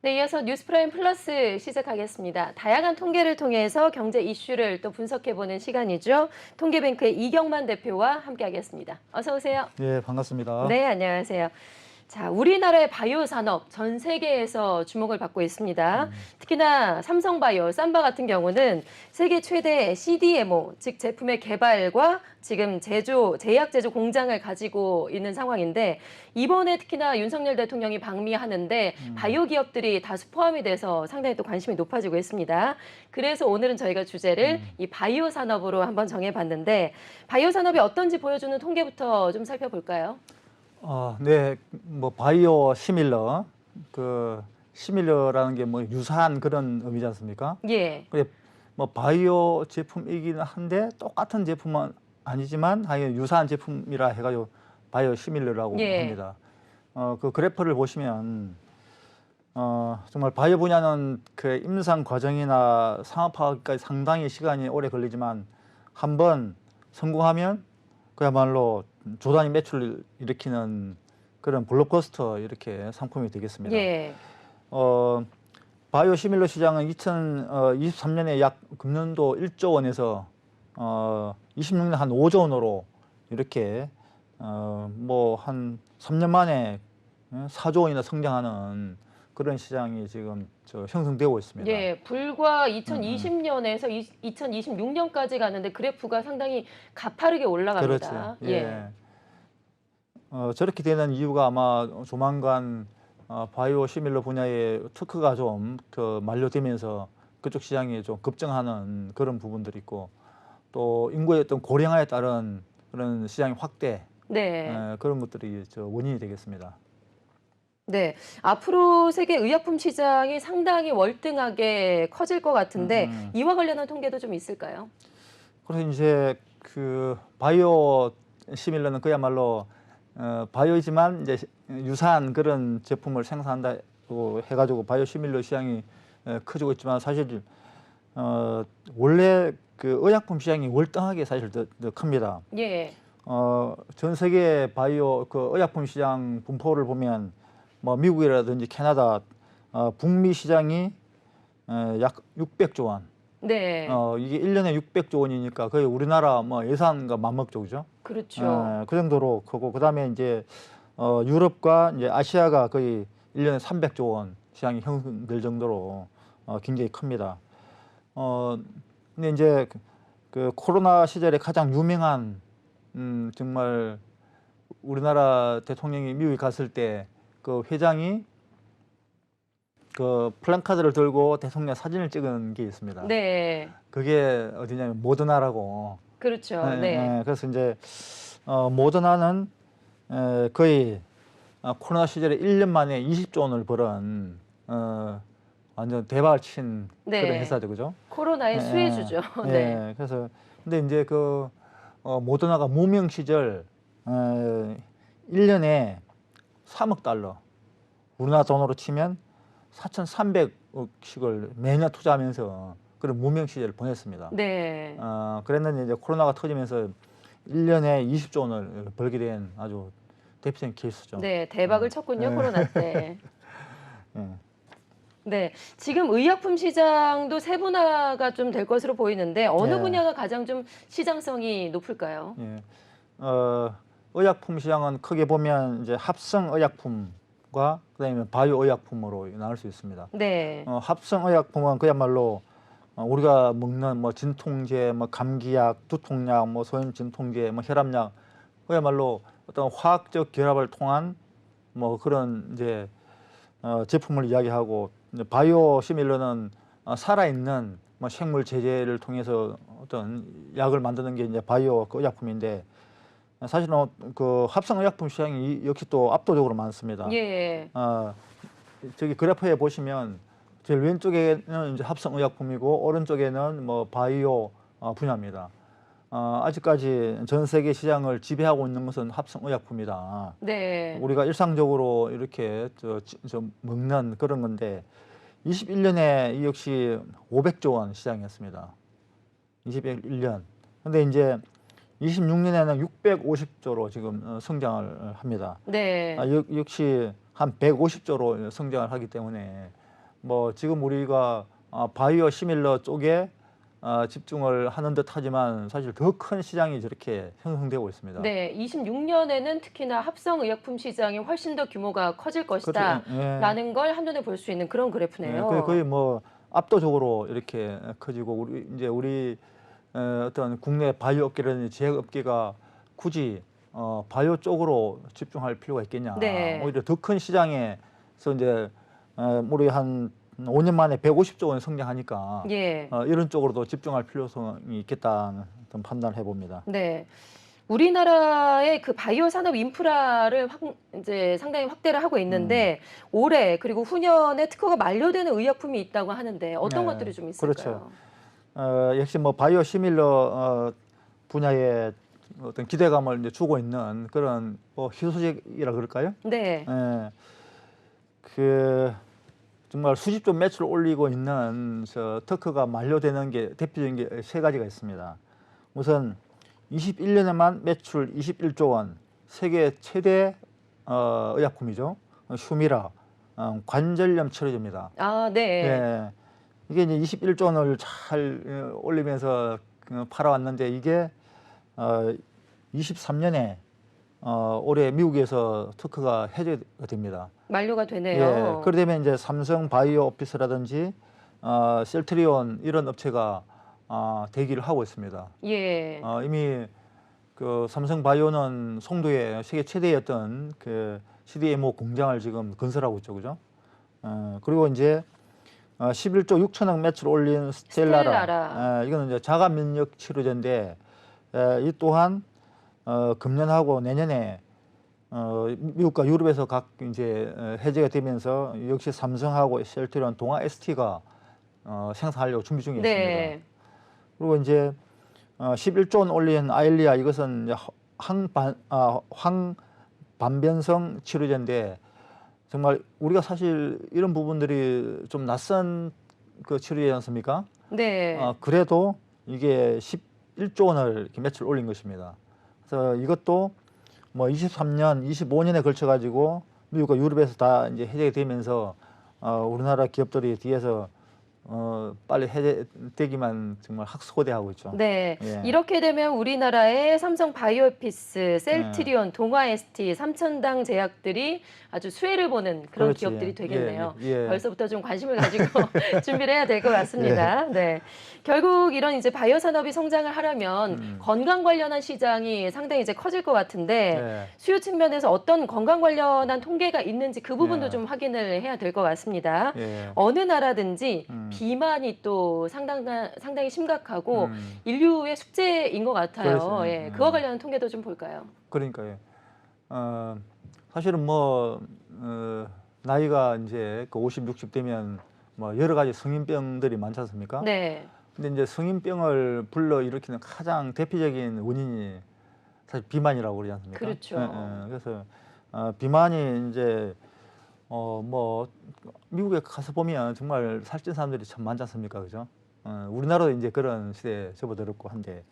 네, 이어서 뉴스프라임 플러스 시작하겠습니다. 다양한 통계를 통해서 경제 이슈를 또 분석해보는 시간이죠. 통계뱅크의 이경만 대표와 함께하겠습니다. 어서 오세요. 예, 반갑습니다. 네, 안녕하세요. 자, 우리나라의 바이오 산업 전 세계에서 주목을 받고 있습니다. 특히나 삼성바이오, 삼바 같은 경우는 세계 최대 CDMO, 즉 제품의 개발과 지금 제약 제조 공장을 가지고 있는 상황인데 이번에 특히나 윤석열 대통령이 방미하는데 바이오 기업들이 다수 포함이 돼서 상당히 또 관심이 높아지고 있습니다. 그래서 오늘은 저희가 주제를 이 바이오 산업으로 한번 정해봤는데 바이오 산업이 어떤지 보여주는 통계부터 좀 살펴볼까요? 네, 뭐 바이오 시밀러, 시밀러라는 게 뭐 유사한 그런 의미지 않습니까? 예. 그래, 뭐 바이오 제품이기는 한데 똑같은 제품은 아니지만 하여간 유사한 제품이라 해가지고 바이오 시밀러라고 예. 합니다. 그 그래프를 보시면 정말 바이오 분야는 그 임상 과정이나 상업화까지 상당히 시간이 오래 걸리지만 한번 성공하면 그야말로 조단위 매출을 일으키는 그런 블록버스터 이렇게 상품이 되겠습니다. 예. 바이오 시밀러 시장은 2023년에 약 금년도 1조 원에서 26년 한 5조 원으로 이렇게 뭐 한 3년 만에 4조 원이나 성장하는 그런 시장이 지금 형성되고 있습니다. 예, 불과 2020년에서 2026년까지 가는데 그래프가 상당히 가파르게 올라갑니다. 그렇죠. 예. 예. 저렇게 되는 이유가 아마 조만간 바이오 시밀러 분야의 특허가 좀 만료되면서 그쪽 시장이 좀 급증하는 그런 부분들이 있고 또 인구의 어떤 고령화에 따른 그런 시장의 확대 네. 그런 것들이 원인이 되겠습니다. 네. 앞으로 세계 의약품 시장이 상당히 월등하게 커질 것 같은데 이와 관련한 통계도 좀 있을까요? 그래서 이제 그 바이오 시밀러는 그야말로 바이오이지만 이제 유사한 그런 제품을 생산한다고 해가지고 바이오 시밀러 시장이 커지고 있지만 사실 원래 그 의약품 시장이 월등하게 사실 더 큽니다. 예. 전 세계 바이오 그 의약품 시장 분포를 보면 뭐 미국이라든지 캐나다, 북미 시장이 약 600조 원. 네. 이게 1년에 600조 원이니까 거의 우리나라 뭐 예산과 맞먹죠그죠? 그렇죠. 그 정도로 크고 그다음에 이제 유럽과 이제 아시아가 거의 1년에 300조 원 시장이 형성될 정도로 굉장히 큽니다. 근데 이제 그 코로나 시절에 가장 유명한 정말 우리나라 대통령이 미국에 갔을 때 그 회장이 그 플랜카드를 들고 대통령 사진을 찍은 게 있습니다. 네. 그게 어디냐면 모더나라고. 그렇죠. 네. 그래서 이제 모더나는 거의 코로나 시절에 1년 만에 20조 원을 벌은 완전 대박을 친 네. 그런 회사죠, 그죠? 코로나의 수혜주죠. 네. 그래서 근데 이제 그 모더나가 무명 시절 1년에 3억 달러, 우리나라 돈으로 치면 4,300억씩을 매년 투자하면서 그런 무명 시절을 보냈습니다. 네. 그랬는데 이제 코로나가 터지면서 1년에 20조 원을 벌게 된 아주 대표적인 케이스죠. 네, 대박을 쳤군요, 코로나 때. 예. 네, 지금 의약품 시장도 세분화가 좀 될 것으로 보이는데 어느 예. 분야가 가장 좀 시장성이 높을까요? 예. 의약품 시장은 크게 보면 이제 합성 의약품과 그다음에 바이오 의약품으로 나눌 수 있습니다. 네. 합성 의약품은 그야말로 우리가 먹는 뭐 진통제, 뭐 감기약, 두통약, 뭐 소염 진통제, 뭐 혈압약, 그야말로 어떤 화학적 결합을 통한 뭐 그런 이제 제품을 이야기하고, 이제 바이오 시밀러는 살아있는 뭐 생물 제제를 통해서 어떤 약을 만드는 게 이제 바이오 그 의약품인데, 사실은 그 합성 의약품 시장이 역시 또 압도적으로 많습니다. 예. 저기 그래프에 보시면 제일 왼쪽에는 이제 합성 의약품이고 오른쪽에는 뭐 바이오 분야입니다. 아직까지 전 세계 시장을 지배하고 있는 것은 합성 의약품이다. 네. 우리가 일상적으로 이렇게 먹는 그런 건데 21년에 이 역시 500조 원 시장이었습니다. 21년. 근데 이제 26년에는 650조로 지금 성장을 합니다. 네. 역시 한 150조로 성장을 하기 때문에 뭐 지금 우리가 바이오 시밀러 쪽에 집중을 하는 듯하지만 사실 더 큰 시장이 저렇게 형성되고 있습니다. 네, 26년에는 특히나 합성의약품 시장이 훨씬 더 규모가 커질 것이다 그렇죠. 예. 라는 걸 한눈에 볼 수 있는 그런 예, 그래프네요. 거의 뭐 압도적으로 이렇게 커지고 우리 어떤 국내 바이오 업계라든지 제약업계가 굳이 바이오 쪽으로 집중할 필요가 있겠냐. 네. 오히려 더 큰 시장에서 이제 우리 한 5년 만에 150조 원 성장하니까 예. 이런 쪽으로도 집중할 필요성이 있겠다는 어떤 판단을 해봅니다. 네. 우리나라의 그 바이오 산업 인프라를 이제 상당히 확대를 하고 있는데 올해 그리고 후년에 특허가 만료되는 의약품이 있다고 하는데 어떤 네, 것들이 좀 있을까요? 그렇죠. 역시 뭐 바이오 시밀러 분야에 어떤 기대감을 이제 주고 있는 그런 뭐 희소식이라 그럴까요? 네. 그 정말 수십조 매출을 올리고 있는 특허가 만료되는 게 대표적인 게 세 가지가 있습니다. 우선 21년에만 매출 21조 원, 세계 최대 의약품이죠. 휴미라 관절염 치료제입니다. 아, 네. 예, 이게 이제 21조 원을 잘 올리면서 팔아왔는데 이게 23년에 올해 미국에서 특허가 해제가 됩니다. 만료가 예, 되네요. 그러면 이제 삼성 바이오 오피스라든지 셀트리온 이런 업체가 대기를 하고 있습니다. 예. 이미 그 삼성 바이오는 송도에 세계 최대였던 그 CDMO 공장을 지금 건설하고 있죠, 그죠? 그리고 이제 11조 6천억 매출 올린 스텔라라. 이거는 이제 자가 면역 치료제인데 이 또한 금년하고 내년에 미국과 유럽에서 각 이제 해제가 되면서 역시 삼성하고 셀트리온, 동아 ST가 생산하려고 준비 중에 있습니다. 네. 그리고 이제 11조 원 올린 아일리아 이것은 이제 항반변성 치료제인데 정말 우리가 사실 이런 부분들이 좀 낯선 그 치료제지 않습니까? 네. 그래도 이게 11조 원을 이렇게 매출 올린 것입니다. 그래서 이것도 뭐 23년, 25년에 걸쳐 가지고 미국과 유럽에서 다 이제 해제가 되면서 우리나라 기업들이 뒤에서 빨리 해제되기만 정말 학수고대하고 있죠. 네. 예. 이렇게 되면 우리나라의 삼성 바이오피스, 셀트리온, 동아 ST, 삼천당 제약들이 아주 수혜를 보는 그런 그렇지. 기업들이 되겠네요. 예. 벌써부터 좀 관심을 가지고 준비를 해야 될 것 같습니다. 네. 결국 이런 이제 바이오 산업이 성장을 하려면 건강 관련한 시장이 상당히 이제 커질 것 같은데 네. 수요 측면에서 어떤 건강 관련한 통계가 있는지 그 부분도 예. 좀 확인을 해야 될 것 같습니다. 예. 어느 나라든지 비만이 또 상당히 심각하고 음. 인류의 숙제인 것 같아요. 그렇죠. 예, 그와 관련한 통계도 좀 볼까요? 그러니까요. 사실은 뭐 나이가 이제 그 50, 60 되면 뭐 여러 가지 성인병들이 많지 않습니까? 네, 근데 이제 성인병을 불러 일으키는 가장 대표적인 원인이 사실 비만이라고 그러지 않습니까? 그렇죠. 그래서 비만이 이제 뭐 미국에 가서 보면 정말 살찐 사람들이 참 많지 않습니까, 그죠? 우리나라도 이제 그런 시대에 접어들었고 한데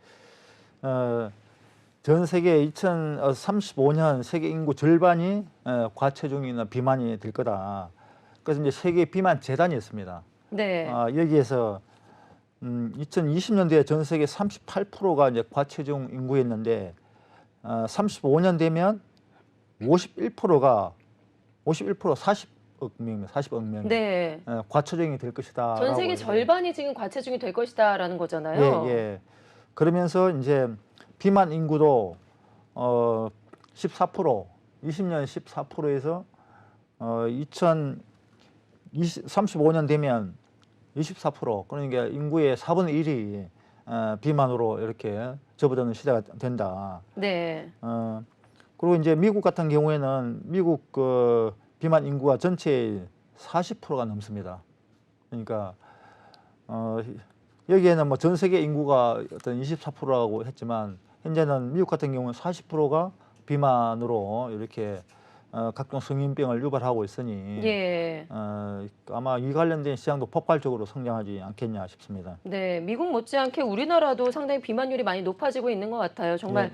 전 세계 2035년 세계 인구 절반이 과체중이나 비만이 될 거다. 그래서 이제 세계 비만 재단이 있습니다. 네, 여기에서 2020년도에 전 세계 38%가 이제 과체중 인구였는데 35년 되면 51%가 40억 명입니다. 40억 명. 네. 과체중이 될 것이다. 전 세계 절반이 지금 과체중이 될 것이다라는 거잖아요. 예. 그러면서 이제 비만 인구도 14%, 20년 14%에서 2035년 되면 24%, 그러니까 인구의 4분의 1이 비만으로 이렇게 접어드는 시대가 된다. 네, 그리고 이제 미국 같은 경우에는 미국 그 비만 인구가 전체의 40%가 넘습니다. 그러니까 여기에는 뭐 전 세계 인구가 어떤 24%라고 했지만 현재는 미국 같은 경우는 40%가 비만으로 이렇게 각종 성인병을 유발하고 있으니 예. 아마 이 관련된 시장도 폭발적으로 성장하지 않겠냐 싶습니다. 네, 미국 못지않게 우리나라도 상당히 비만율이 많이 높아지고 있는 것 같아요. 정말 예.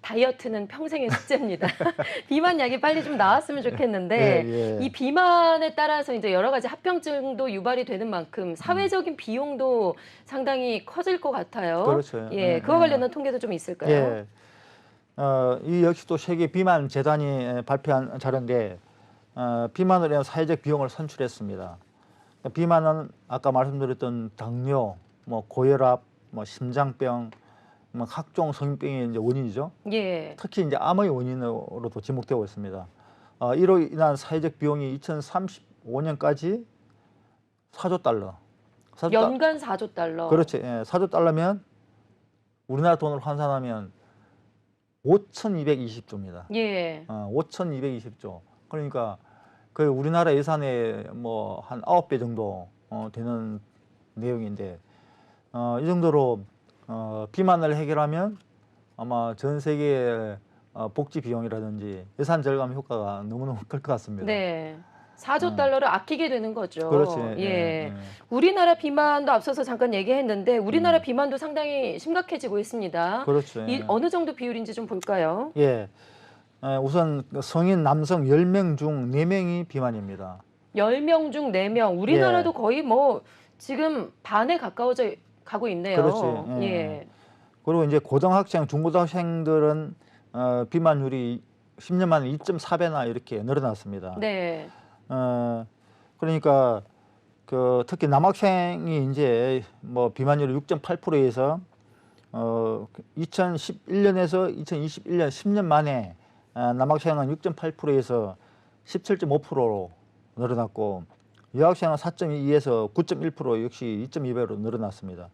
다이어트는 평생의 숙제입니다. 비만 약이 빨리 좀 나왔으면 좋겠는데 예, 예. 이 비만에 따라서 이제 여러 가지 합병증도 유발이 되는 만큼 사회적인 비용도 상당히 커질 것 같아요. 그렇죠. 예, 그와 관련한 통계도 좀 있을까요? 예. 이 역시 또 세계 비만 재단이 발표한 자료인데 비만으로 인한 사회적 비용을 산출했습니다. 비만은 아까 말씀드렸던 당뇨, 뭐 고혈압, 뭐 심장병, 뭐 각종 성인병의 이제 원인이죠. 예. 특히 이제 암의 원인으로도 지목되고 있습니다. 이로 인한 사회적 비용이 2035년까지 4조 달러. 4조 연간 4조 달러. 그렇지. 예, 4조 달러면 우리나라 돈으로 환산하면 5,220조입니다. 예. 5,220조. 그러니까 그 우리나라 예산의 뭐 한 9배 정도 되는 내용인데 이 정도로 비만을 해결하면 아마 전 세계의 복지 비용이라든지 예산 절감 효과가 너무너무 클 것 같습니다. 네. 4조 달러를 아끼게 되는 거죠. 그렇지. 예. 우리나라 비만도 앞서서 잠깐 얘기했는데 우리나라 비만도 상당히 심각해지고 있습니다. 그렇죠. 이 어느 정도 비율인지 좀 볼까요? 예. 우선 성인 남성 10명 중 4명이 비만입니다. 10명 중 4명. 우리나라도 거의 뭐 지금 반에 가까워져 가고 있네요. 그렇지. 예. 그리고 이제 고등학생, 중고등학생들은 비만율이 10년 만에 2.4배나 이렇게 늘어났습니다. 네. 그러니까 그 특히 남학생이 이제 뭐 비만율이 6.8%에서 2011년에서 2021년 10년 만에 남학생은 6.8%에서 17.5%로 늘어났고 여학생은 4.2에서 9.1% 역시 2.2배로 늘어났습니다.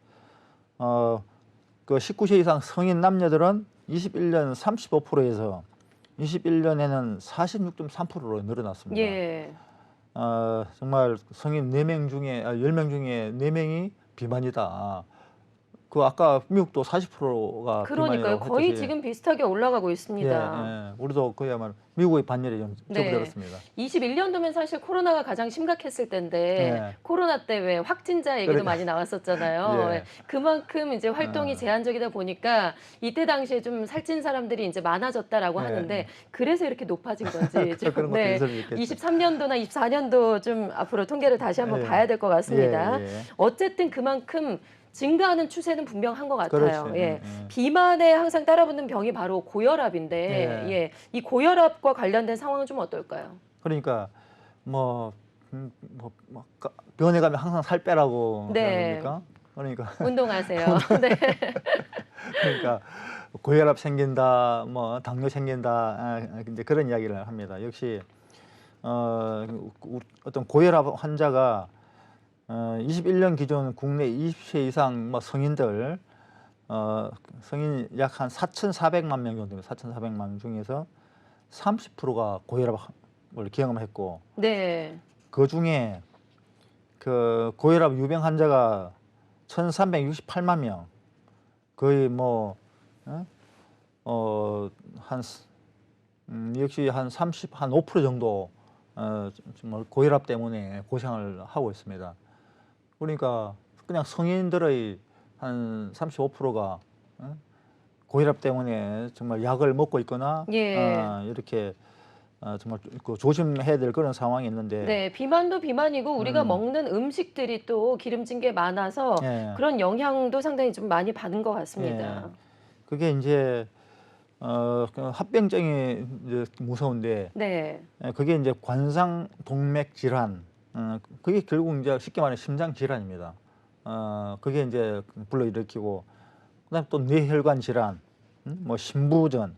그 19세 이상 성인 남녀들은 21년 35%에서 21년에는 46.3%로 늘어났습니다. 예. 정말 성인 4명 중에 10명 중에 4명이 비만이다. 그 아까 미국도 40%가 그러니까요. 비만이라고 거의 했듯이. 지금 비슷하게 올라가고 있습니다. 예. 우리도 그야말로 미국의 반열에 좀 네. 접어들었습니다. 21년도면 사실 코로나가 가장 심각했을 때인데 네. 코로나 때 왜 확진자 얘기도 그래. 많이 나왔었잖아요. 예. 그만큼 이제 활동이 제한적이다 보니까 이때 당시에 좀 살찐 사람들이 이제 많아졌다라고 네. 하는데 그래서 이렇게 높아진 건지 좀 그런 것도 있을 수 있겠죠. 23년도나 24년도 좀 앞으로 통계를 다시 한번 예. 봐야 될 것 같습니다. 예, 예. 어쨌든 그만큼 증가하는 추세는 분명한 것 같아요. 그렇죠. 예. 비만에 항상 따라붙는 병이 바로 고혈압인데, 예. 이 고혈압과 관련된 상황은 좀 어떨까요? 그러니까 병원에 가면 항상 살 빼라고 네. 그러니까 그러니까 운동하세요. 네. 그러니까 고혈압 생긴다, 뭐 당뇨 생긴다, 이제 그런 이야기를 합니다. 역시 어떤 고혈압 환자가 21년 기준 국내 20세 이상 뭐 성인들 성인 약 한 4,400만 명 정도입니다. 4,400만 명 중에서 30%가 고혈압을 경험했고, 네. 그 중에 그 고혈압 유병 환자가 1,368만 명, 거의 뭐 역시 한 5% 정도 정말 고혈압 때문에 고생을 하고 있습니다. 그러니까 그냥 성인들의 한 35%가 고혈압 때문에 정말 약을 먹고 있거나 예. 이렇게 정말 그 조심해야 될 그런 상황이 있는데, 네, 비만도 비만이고 우리가 먹는 음식들이 또 기름진 게 많아서 예. 그런 영향도 상당히 좀 많이 받은 것 같습니다. 그게 이제 그 합병증이 이제 무서운데, 네. 그게 이제 관상동맥 질환, 그게 결국 이제 쉽게 말해 심장 질환입니다. 그게 이제 불러일으키고, 그다음 또 뇌혈관 질환, 뭐 신부전,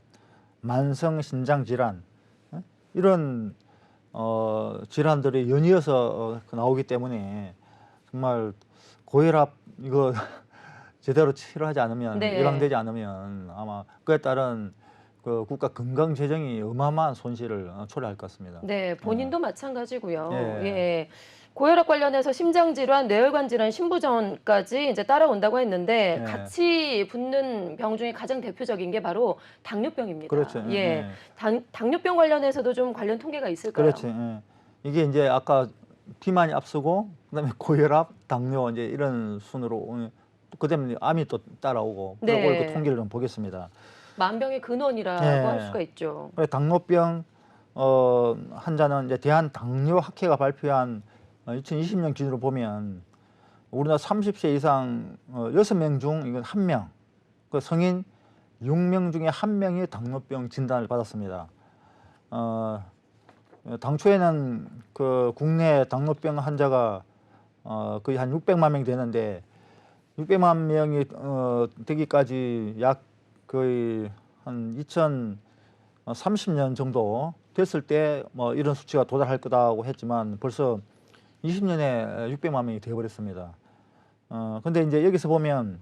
만성 신장 질환, 이런 질환들이 연이어서 나오기 때문에 정말 고혈압 이거 제대로 치료하지 않으면, 네. 예방되지 않으면 아마 그에 따른 그 국가 건강 재정이 어마어마한 손실을 초래할 것 같습니다. 네, 본인도 마찬가지고요. 예. 예. 고혈압 관련해서 심장 질환, 뇌혈관 질환, 신부전까지 이제 따라온다고 했는데 예. 같이 붙는 병 중에 가장 대표적인 게 바로 당뇨병입니다. 그렇죠. 예. 당뇨병 관련해서도 좀 관련 통계가 있을까요? 그렇죠. 예. 이게 이제 아까 비만이 앞서고 그다음에 고혈압, 당뇨 이제 이런 순으로 그다음에 암이 또 따라오고 네. 그걸 그 통계를 좀 보겠습니다. 만병의 근원이라고 예. 할 수가 있죠. 당뇨병 환자는 이제 대한당뇨학회가 발표한 2020년 기준으로 보면 우리나라 30세 이상 6명 중 이건 1명, 그 성인 6명 중에 1명이 당뇨병 진단을 받았습니다. 당초에는 그 국내 당뇨병 환자가 거의 한 600만 명이 되는데 600만 명이 되기까지 약 거의 한 2030년 정도 됐을 때 뭐 이런 수치가 도달할 거다고 했지만 벌써 20년에 600만 명이 되어버렸습니다. 근데 이제 여기서 보면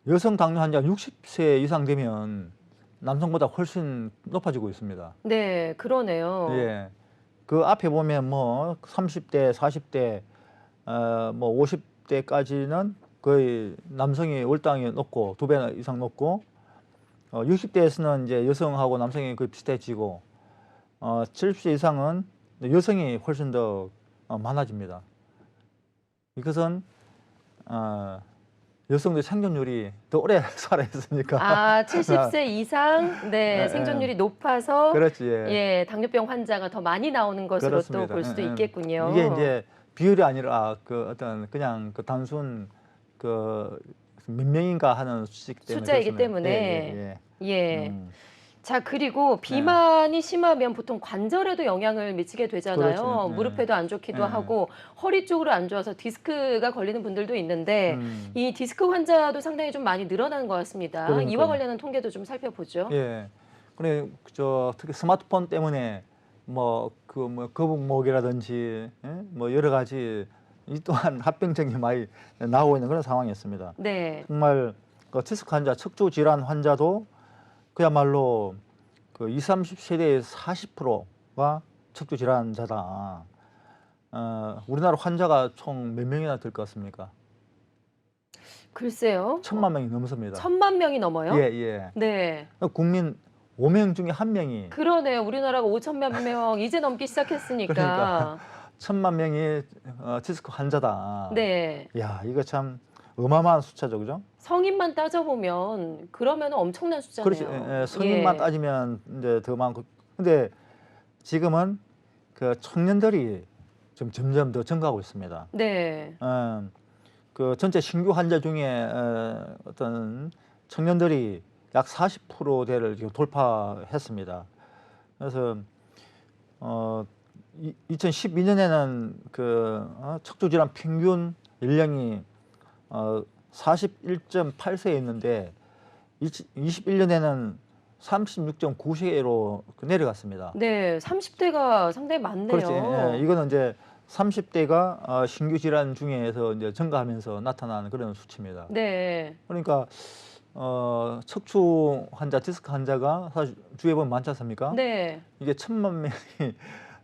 여성 당뇨 환자가 60세 이상 되면 남성보다 훨씬 높아지고 있습니다. 네, 그러네요. 예. 그 앞에 보면 뭐 30대, 40대, 뭐 50대까지는 거의 남성이 월당이 높고 2배 이상 높고 60대에서는 이제 여성하고 남성이 거의 비슷해지고 70세 이상은 여성이 훨씬 더 많아집니다. 이것은 여성들 생존율이 더 오래 살아야 했으니까. 아, 70세 이상 네, 생존율이 높아서 그렇지. 예, 당뇨병 환자가 더 많이 나오는 것으로 또 그렇습니다. 볼 수도 예, 예. 있겠군요. 이게 이제 비율이 아니라 그 어떤 그냥 그 단순 그 몇 명인가 하는 수치이기 때문에 숫자이기 그렇습니다. 때문에. 예. 음. 자, 그리고 비만이 심하면 보통 관절에도 영향을 미치게 되잖아요. 그렇죠. 무릎에도 안 좋기도 네. 하고 허리 쪽으로 안 좋아서 디스크가 걸리는 분들도 있는데 이 디스크 환자도 상당히 좀 많이 늘어나는 것 같습니다. 그러니까요. 이와 관련한 통계도 좀 살펴보죠. 예. 그래 특히 스마트폰 때문에 뭐 거북목이라든지 뭐 여러 가지 이 또한 합병증이 많이 나오고 있는 그런 상황이었습니다. 네. 정말 그 디스크 환자, 척추 질환 환자도 그야말로 그 20, 30세대의 40%가 척추 질환자다. 우리나라 환자가 총 몇 명이나 될 것 같습니까? 글쎄요. 1,000만 명이 넘습니다. 1,000만 명이 넘어요? 예, 예. 네. 국민 5명 중에 1명이 그러네요. 우리나라가 5천만 명 이제 넘기 시작했으니까. 그러니까 1,000만 명이 디스크 환자다. 네. 야, 이거 참 어마어마한 숫자죠, 그죠? 성인만 따져보면 그러면 엄청난 숫자네요. 그렇지. 성인만 예. 따지면 이제 더 많고. 근데 지금은 그 청년들이 좀 점점 더 증가하고 있습니다. 네. 그 전체 신규 환자 중에 어떤 청년들이 약 40%대를 지금 돌파했습니다. 그래서 2012년에는 그 척추 질환 평균 연령이 41.8세였는데 21년에는 36.9세로 내려갔습니다. 네, 30대가 상당히 많네요. 그렇지. 예, 이거는 이제 30대가 신규 질환 중에서 이제 증가하면서 나타나는 그런 수치입니다. 네. 그러니까 척추 환자, 디스크 환자가 사실 주위에 보면 많지 않습니까? 네. 이게 1,000만 명이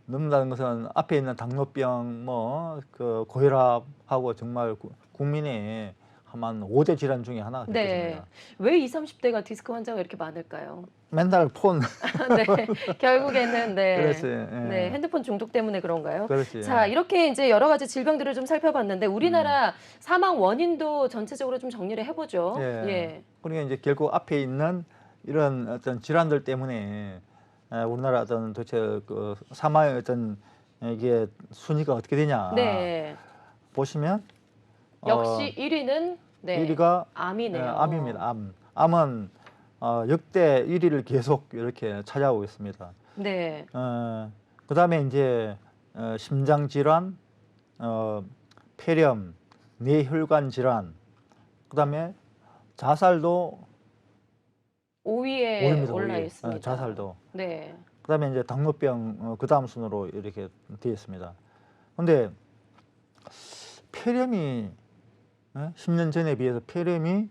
넘는다는 것은 앞에 있는 당뇨병, 뭐 그 고혈압하고 정말 국민의 한 5대 질환 중에 하나가 될 네. 것입니다. 왜 20, 30대가 디스크 환자가 이렇게 많을까요? 맨날 폰. 네. 결국에는 네. 그렇지. 예. 네, 핸드폰 중독 때문에 그런가요? 그렇지. 자, 이렇게 이제 여러 가지 질병들을 좀 살펴봤는데 우리나라 사망 원인도 전체적으로 좀 정리를 해보죠. 예. 예. 그러니까 이제 결국 앞에 있는 이런 어떤 질환들 때문에 우리나라 어떤 도대체 그 사망의 어떤 이게 순위가 어떻게 되냐 네. 보시면 역시 1위는 네. 1위가 암이네요. 암입니다. 암은 역대 1위를 계속 이렇게 차지하고 있습니다. 네. 그다음에 이제 심장 질환, 폐렴, 뇌혈관 질환, 그다음에 자살도 5위에 오입니다. 올라 5위. 있습니다. 자살도. 네. 그다음에 이제 당뇨병 그 다음 순으로 이렇게 되어 있습니다. 근데 폐렴이 10년 전에 비해서 폐렴이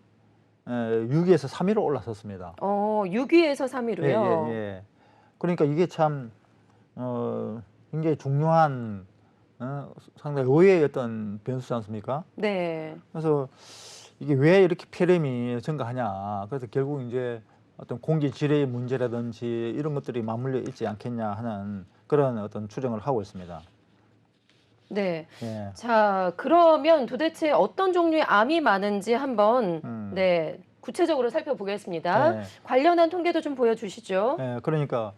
6위에서 3위로 올라섰습니다. 6위에서 3위로요. 예, 예, 예. 그러니까 이게 참 굉장히 중요한 상당히 의외의 어떤 변수지 않습니까? 네. 그래서 이게 왜 이렇게 폐렴이 증가하냐. 그래서 결국 이제 어떤 공기 질의 문제라든지 이런 것들이 맞물려 있지 않겠냐 하는 그런 어떤 추정을 하고 있습니다. 네. 예. 자, 그러면 도대체 어떤 종류의 암이 많은지 한번 음. 네, 구체적으로 살펴보겠습니다. 네. 관련한 통계도 좀 보여주시죠. 예, 그러니까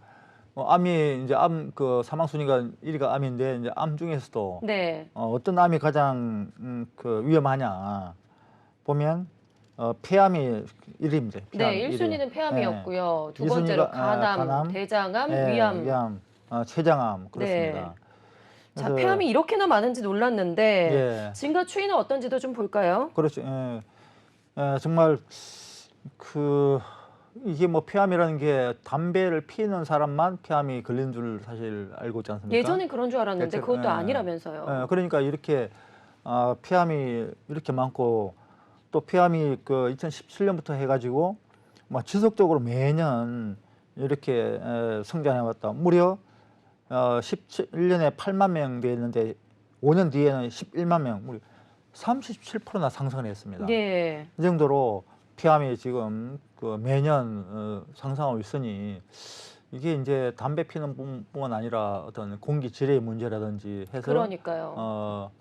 암이 이제 암 그 사망 순위가 1위가 암인데 이제 암 중에서도 네. 어떤 암이 가장 그 위험하냐 보면 폐암이 1위입니다. 네, 폐암이 1순위는 1위. 폐암이었고요. 두 이 번째로 순위가 간암, 대장암, 위암. 위암, 췌장암 그렇습니다. 자, 그래서 폐암이 이렇게나 많은지 놀랐는데 예, 증가 추이는 어떤지도 좀 볼까요? 그렇죠. 정말 그 이게 뭐 폐암이라는 게 담배를 피우는 사람만 폐암이 걸린 줄 사실 알고 있지 않습니까? 예전엔 그런 줄 알았는데 대체로, 그것도 예. 아니라면서요. 그러니까 이렇게 폐암이 이렇게 많고 또 폐암이 그 2017년부터 해가지고 막 지속적으로 매년 이렇게 성장해 왔다. 무려 17년에 8만 명 되었는데 5년 뒤에는 11만 명, 무려 37%나 상승을 했습니다. 예. 이 정도로 폐암이 지금 그 매년 상승하고 있으니 이게 이제 담배 피는 뿐만 아니라 어떤 공기 질의 문제라든지 해서 그러니까요.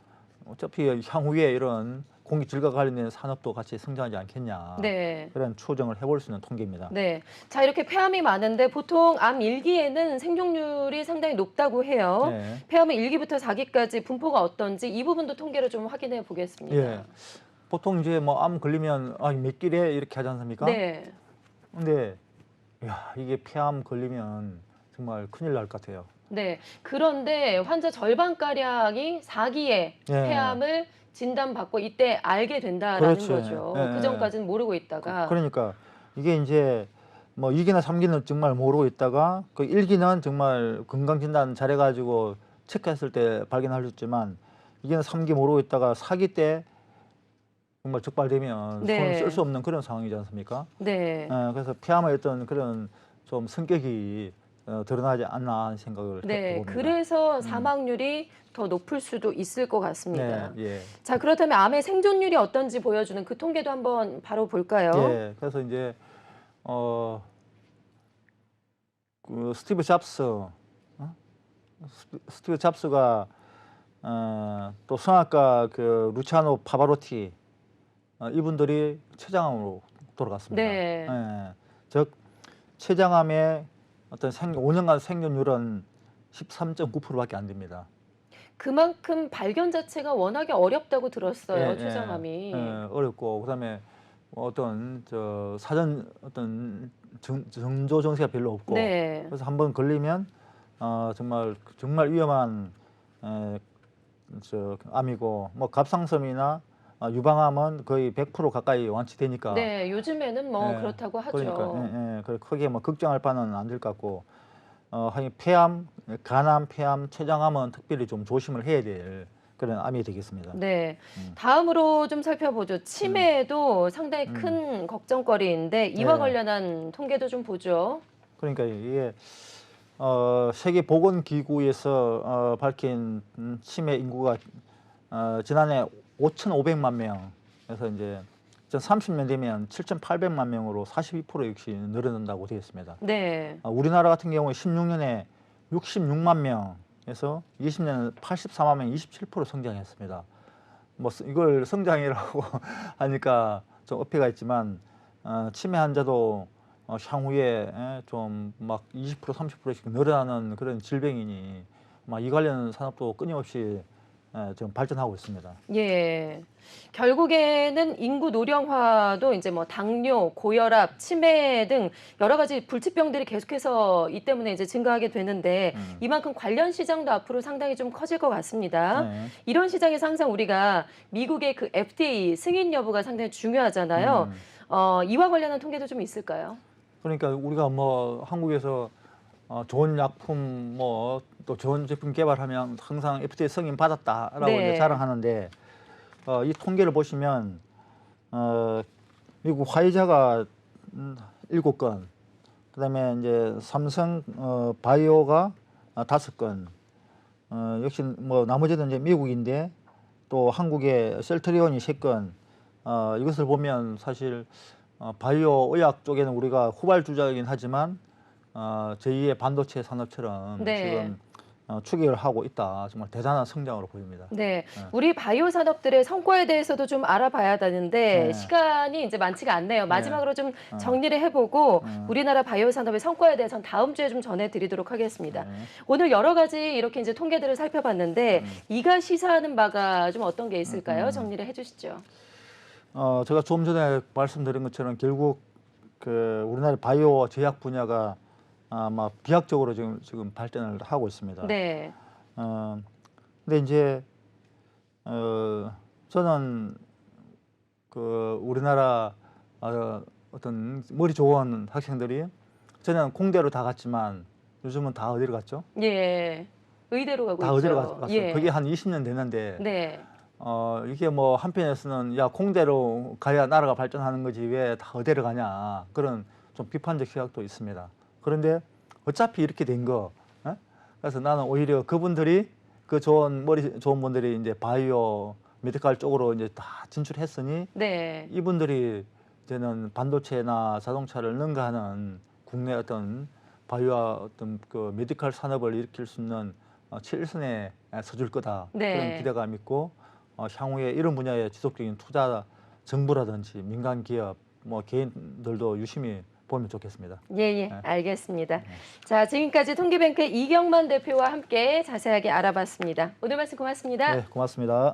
어차피 향후에 이런 공기 질과 관련된 산업도 같이 성장하지 않겠냐. 네. 그런 추정을 해볼 수 있는 통계입니다. 네. 자, 이렇게 폐암이 많은데 보통 암 1기에는 생존율이 상당히 높다고 해요. 네. 폐암의 1기부터 4기까지 분포가 어떤지 이 부분도 통계를 좀 확인해 보겠습니다. 예. 보통 이제 뭐 암 걸리면 몇 길에 이렇게 하지 않습니까? 네. 근데 야, 이게 폐암 걸리면 정말 큰일 날 것 같아요. 네. 그런데 환자 절반가량이 4기에 예. 폐암을 진단받고 이때 알게 된다라는 그렇죠. 거죠. 예, 그 전까지는 모르고 있다가. 그러니까 이게 이제 뭐 2기나 3기는 정말 모르고 있다가 그 1기는 정말 건강진단 잘해가지고 체크했을 때 발견할 수 있지만 2기는 3기 모르고 있다가 4기 때 정말 적발되면 네. 손을 쓸 수 없는 그런 상황이지 않습니까? 네. 그래서 폐암의 어떤 그런 좀 성격이 드러나지 않나 하는 생각을 네. 해봅니다. 그래서 사망률이 더 높을 수도 있을 것 같습니다. 네, 예. 자, 그렇다면 암의 생존율이 어떤지 보여주는 그 통계도 한번 바로 볼까요? 예, 그래서 이제 그 스티브 잡스가 또 성악가 그 루치아노 파바로티 이분들이 췌장암으로 돌아갔습니다. 네. 즉 췌장암의 어떤 5년간 생존율은 13.9%밖에 안 됩니다. 그만큼 발견 자체가 워낙에 어렵다고 들었어요, 췌장암이. 어렵고 그다음에 어떤 사전 어떤 정조 정세가 별로 없고 네. 그래서 한번 걸리면 정말 위험한 암이고 뭐 갑상선이나 유방암은 거의 100% 가까이 완치되니까 네, 요즘에는 뭐 예, 그렇다고 하죠. 그러니까 그래 크게 뭐 걱정할 바는 안 될 것 같고 하여간 폐암, 간암, 폐암, 췌장암은 특별히 좀 조심을 해야 될 그런 암이 되겠습니다. 네. 다음으로 좀 살펴보죠. 치매도 상당히 큰 걱정거리인데 이와 네. 관련한 통계도 좀 보죠. 그러니까 이게 세계보건기구에서 밝힌 치매 인구가 지난해 5,500만 명에서 이제 2030년 되면 7,800만 명으로 42% 역시 늘어난다고 되어 있습니다. 네. 우리나라 같은 경우에 16년에 66만 명에서 20년에 84만 명, 27% 성장했습니다. 뭐 이걸 성장이라고 하니까 좀 어폐가 있지만 치매 환자도 향후에 좀 막 20% 30%씩 늘어나는 그런 질병이니 막 이 관련 산업도 끊임없이 좀 발전하고 있습니다. 예. 결국에는 인구 노령화도 이제 뭐 당뇨, 고혈압, 치매 등 여러 가지 불치병들이 계속해서 이 때문에 이제 증가하게 되는데 이만큼 관련 시장도 앞으로 상당히 좀 커질 것 같습니다. 네. 이런 시장에서 항상 우리가 미국의 그 FDA 승인 여부가 상당히 중요하잖아요. 이와 관련한 통계도 좀 있을까요? 그러니까 우리가 뭐 한국에서 좋은 약품 뭐 또 좋은 제품 개발하면 항상 FDA 승인 받았다라고 네. 이제 자랑하는데 이 통계를 보시면 미국 화이자가 7건, 그다음에 이제 삼성 바이오가 5건, 역시 뭐 나머지는 이제 미국인데 또 한국의 셀트리온이 3건. 이것을 보면 사실 바이오 의학 쪽에는 우리가 후발주자이긴 하지만 제2의 반도체 산업처럼 네. 지금 추격을 하고 있다. 정말 대단한 성장으로 보입니다. 네, 우리 바이오 산업들의 성과에 대해서도 좀 알아봐야 되는데 네. 시간이 이제 많지가 않네요. 마지막으로 좀 어. 정리를 해보고 우리나라 바이오 산업의 성과에 대해서는 다음 주에 좀 전해드리도록 하겠습니다. 네. 오늘 여러 가지 이렇게 이제 통계들을 살펴봤는데 이가 시사하는 바가 좀 어떤 게 있을까요? 정리를 해주시죠. 제가 좀 전에 말씀드린 것처럼 결국 그 우리나라 바이오 제약 분야가 아마 비약적으로 지금 발전을 하고 있습니다. 네, 근데 이제 저는 그 우리나라 어떤 머리 좋은 학생들이 저는 공대로 다 갔지만 요즘은 다 어디로 갔죠? 예, 의대로 가고 다 있죠. 어디로 갔어요? 예. 그게 한 20년 됐는데 네, 이게 뭐 한편에서는 야 공대로 가야 나라가 발전하는 거지 왜 다 의대로 가냐 그런 좀 비판적 시각도 있습니다. 그런데 어차피 이렇게 된 거, 그래서 나는 오히려 그분들이 그 머리 좋은 분들이 이제 바이오 메디칼 쪽으로 이제 다 진출했으니 네, 이분들이 이제는 반도체나 자동차를 능가하는 국내 어떤 바이오 어떤 그 메디칼 산업을 일으킬 수 있는 최일선에 서줄 거다 네. 그런 기대감 있고 향후에 이런 분야에 지속적인 투자 정부라든지 민간 기업 뭐 개인들도 유심히 보면 좋겠습니다. 예, 알겠습니다. 자, 지금까지 통계뱅크의 이경만 대표와 함께 자세하게 알아봤습니다. 오늘 말씀 고맙습니다. 네, 고맙습니다.